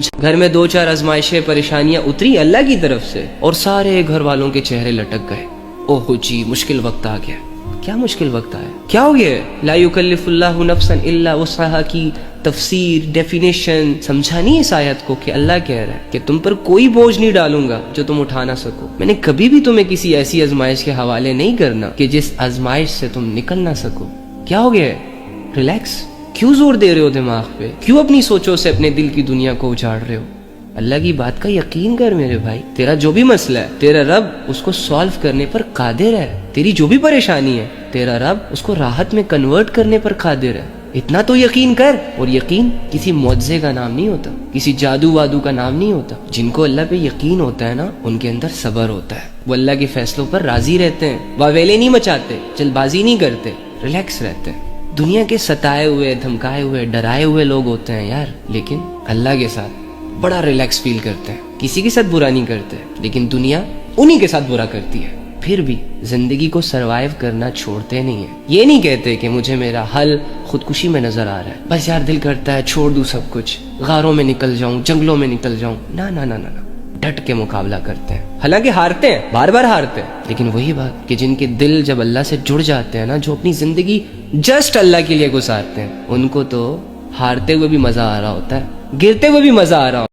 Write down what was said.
گھر میں دو چار آزمائشیں پریشانیاں اتری اللہ کی طرف سے اور سارے گھر والوں کے چہرے لٹک گئے. اوہ جی مشکل وقت آ گیا. کیا مشکل وقت آیا؟ کیا ہو گیا؟ لا یکلف اللہ نفسا الا وسعها کی تفسیر ڈیفینیشن سمجھا نہیں اس آیت کو کہ اللہ کہہ رہا ہے کہ تم پر کوئی بوجھ نہیں ڈالوں گا جو تم اٹھا نہ سکو. میں نے کبھی بھی تمہیں کسی ایسی آزمائش کے حوالے نہیں کرنا کہ جس آزمائش سے تم نکل نہ سکو. کیا ہو گیا ہے؟ ریلیکس. کیوں زور دے رہے ہو دماغ پہ؟ کیوں اپنی سوچوں سے اپنے دل کی دنیا کو اجاڑ رہے ہو؟ اللہ کی بات کا یقین کر میرے بھائی. تیرا جو بھی مسئلہ ہے تیرا رب اس کو سالو کرنے پر قادر ہے. تیری جو بھی پریشانی ہے تیرا رب اس کو راحت میں کنورٹ کرنے پر قادر ہے. اتنا تو یقین کر. اور یقین کسی معجزے کا نام نہیں ہوتا, کسی جادو وادو کا نام نہیں ہوتا. جن کو اللہ پہ یقین ہوتا ہے نا ان کے اندر صبر ہوتا ہے. وہ اللہ کے فیصلوں پر راضی رہتے ہیں, واویلے نہیں مچاتے, جلد بازی نہیں کرتے, ریلیکس رہتے ہیں. دنیا کے ستائے ہوئے دھمکائے ہوئے ڈرائے ہوئے لوگ ہوتے ہیں یار, لیکن اللہ کے ساتھ بڑا ریلیکس فیل کرتے ہیں. کسی کے ساتھ برا نہیں کرتے, لیکن دنیا انہی کے ساتھ برا کرتی ہے. پھر بھی زندگی کو سروائیو کرنا چھوڑتے نہیں ہیں. یہ نہیں کہتے کہ مجھے میرا حل خودکشی میں نظر آ رہا ہے, بس یار دل کرتا ہے چھوڑ دوں سب کچھ, غاروں میں نکل جاؤں, جنگلوں میں نکل جاؤں. نہ نہ نہ نہ, ڈٹ کے مقابلہ کرتے ہیں. حالانکہ ہارتے ہیں, بار بار ہارتے ہیں, لیکن وہی بات کہ جن کے دل جب اللہ سے جڑ جاتے ہیں نا, جو اپنی زندگی جسٹ اللہ کے لیے گزارتے ہیں, ان کو تو ہارتے ہوئے بھی مزہ آ رہا ہوتا ہے, گرتے ہوئے بھی مزہ آ رہا ہوتا ہے.